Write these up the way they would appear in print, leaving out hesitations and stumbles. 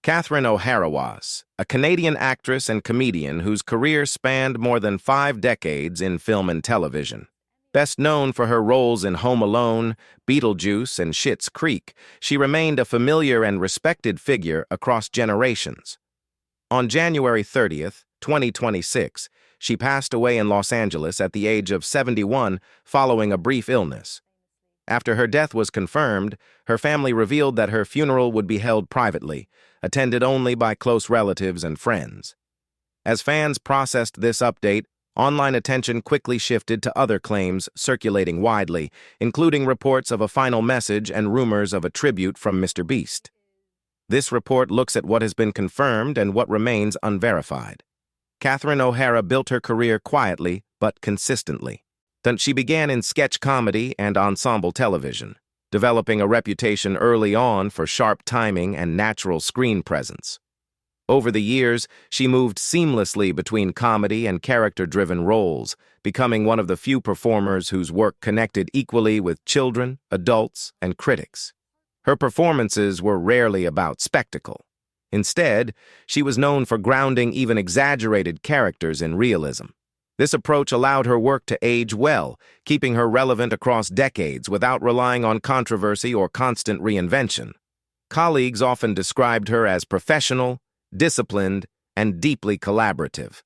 Catherine O'Hara was a Canadian actress and comedian whose career spanned more than 5 decades in film and television. Best known for her roles in Home Alone, Beetlejuice, and Schitt's Creek, she remained a familiar and respected figure across generations. On January 30th, 2026, she passed away in Los Angeles at the age of 71 following a brief illness. After her death was confirmed, her family revealed that her funeral would be held privately, attended only by close relatives and friends. As fans processed this update, online attention quickly shifted to other claims circulating widely, including reports of a final message and rumors of a tribute from MrBeast. This report looks at what has been confirmed and what remains unverified. Catherine O'Hara built her career quietly but consistently. She began in sketch comedy and ensemble television, developing a reputation early on for sharp timing and natural screen presence. Over the years, she moved seamlessly between comedy and character-driven roles, becoming one of the few performers whose work connected equally with children, adults, and critics. Her performances were rarely about spectacle. Instead, she was known for grounding even exaggerated characters in realism. This approach allowed her work to age well, keeping her relevant across decades without relying on controversy or constant reinvention. Colleagues often described her as professional, disciplined, and deeply collaborative.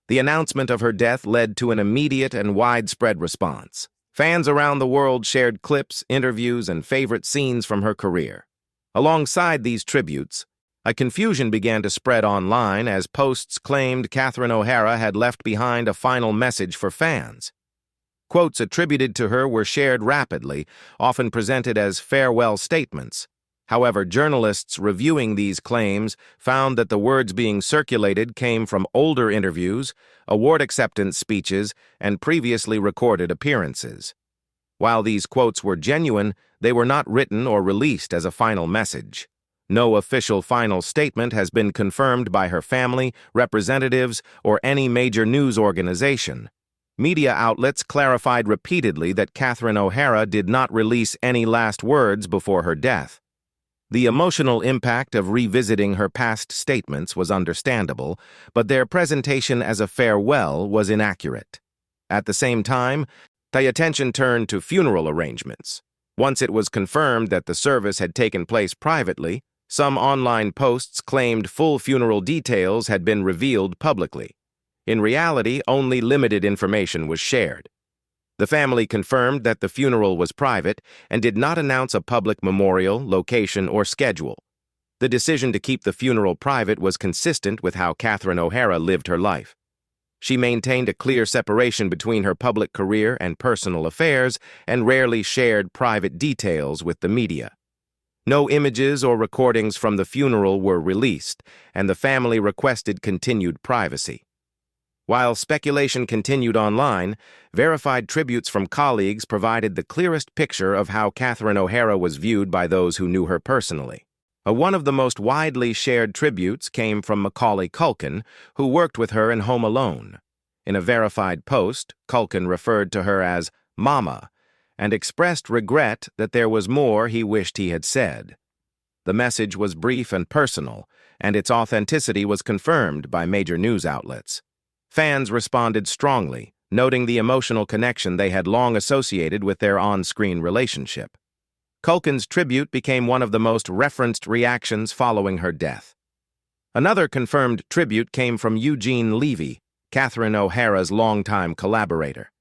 The announcement of her death led to an immediate and widespread response. Fans around the world shared clips, interviews, and favorite scenes from her career. Alongside these tributes, a confusion began to spread online as posts claimed Catherine O'Hara had left behind a final message for fans. Quotes attributed to her were shared rapidly, often presented as farewell statements. However, journalists reviewing these claims found that the words being circulated came from older interviews, award acceptance speeches, and previously recorded appearances. While these quotes were genuine, they were not written or released as a final message. No official final statement has been confirmed by her family, representatives, or any major news organization. Media outlets clarified repeatedly that Catherine O'Hara did not release any last words before her death. The emotional impact of revisiting her past statements was understandable, but their presentation as a farewell was inaccurate. At the same time, the attention turned to funeral arrangements. Once it was confirmed that the service had taken place privately, some online posts claimed full funeral details had been revealed publicly. In reality, only limited information was shared. The family confirmed that the funeral was private and did not announce a public memorial, location, or schedule. The decision to keep the funeral private was consistent with how Catherine O'Hara lived her life. She maintained a clear separation between her public career and personal affairs and rarely shared private details with the media. No images or recordings from the funeral were released, and the family requested continued privacy. While speculation continued online, verified tributes from colleagues provided the clearest picture of how Catherine O'Hara was viewed by those who knew her personally. One of the most widely shared tributes came from Macaulay Culkin, who worked with her in Home Alone. In a verified post, Culkin referred to her as Mama and expressed regret that there was more he wished he had said. The message was brief and personal, and its authenticity was confirmed by major news outlets. Fans responded strongly, noting the emotional connection they had long associated with their on-screen relationship. Culkin's tribute became one of the most referenced reactions following her death. Another confirmed tribute came from Eugene Levy, Catherine O'Hara's longtime collaborator.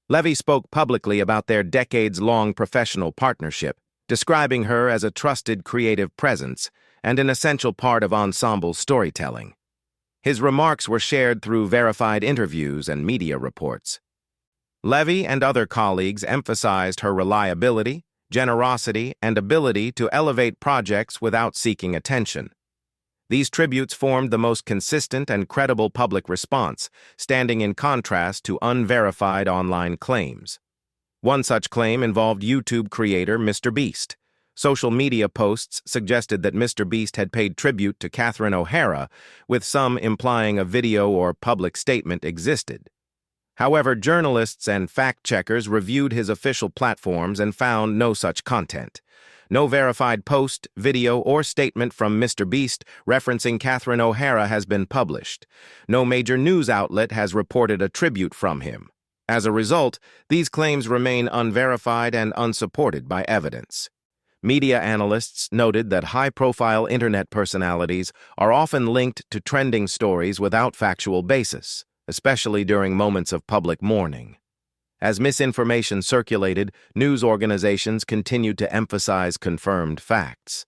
Levy spoke publicly about their decades-long professional partnership, describing her as a trusted creative presence and an essential part of ensemble storytelling. His remarks were shared through verified interviews and media reports. Levy and other colleagues emphasized her reliability, generosity, and ability to elevate projects without seeking attention. These tributes formed the most consistent and credible public response, standing in contrast to unverified online claims. One such claim involved YouTube creator MrBeast. Social media posts suggested that MrBeast had paid tribute to Catherine O'Hara, with some implying a video or public statement existed. However, journalists and fact-checkers reviewed his official platforms and found no such content. No verified post, video, or statement from MrBeast referencing Catherine O'Hara has been published. No major news outlet has reported a tribute from him. As a result, these claims remain unverified and unsupported by evidence. Media analysts noted that high-profile internet personalities are often linked to trending stories without factual basis, especially during moments of public mourning. As misinformation circulated, news organizations continued to emphasize confirmed facts.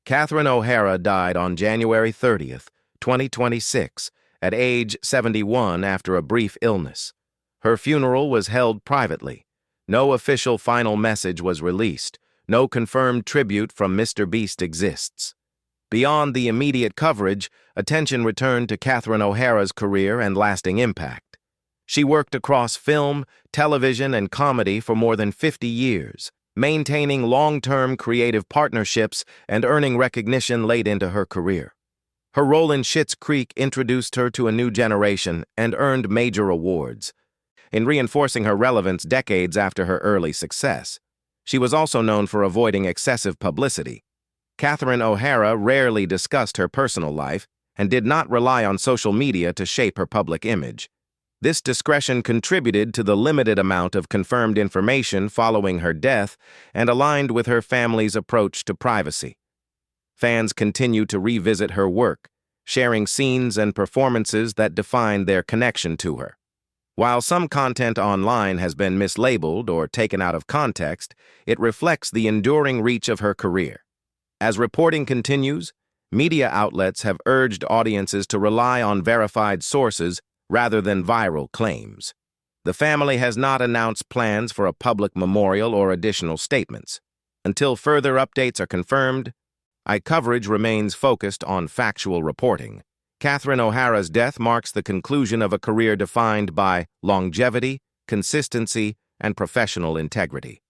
Catherine O'Hara died on January 30th, 2026, at age 71 after a brief illness. Her funeral was held privately. No official final message was released. No confirmed tribute from MrBeast exists. Beyond the immediate coverage, attention returned to Catherine O'Hara's career and lasting impact. She worked across film, television, and comedy for more than 50 years, maintaining long-term creative partnerships and earning recognition late into her career. Her role in Schitt's Creek introduced her to a new generation and earned major awards, in reinforcing her relevance decades after her early success. She was also known for avoiding excessive publicity. Catherine O'Hara rarely discussed her personal life and did not rely on social media to shape her public image. This discretion contributed to the limited amount of confirmed information following her death and aligned with her family's approach to privacy. Fans continue to revisit her work, sharing scenes and performances that define their connection to her. While some content online has been mislabeled or taken out of context, it reflects the enduring reach of her career. As reporting continues, media outlets have urged audiences to rely on verified sources rather than viral claims. The family has not announced plans for a public memorial or additional statements. Until further updates are confirmed, coverage remains focused on factual reporting. Catherine O'Hara's death marks the conclusion of a career defined by longevity, consistency, and professional integrity.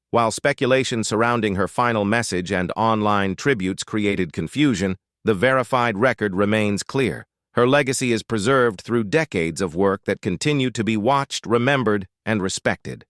While speculation surrounding her final message and online tributes created confusion, the verified record remains clear. Her legacy is preserved through decades of work that continue to be watched, remembered, and respected.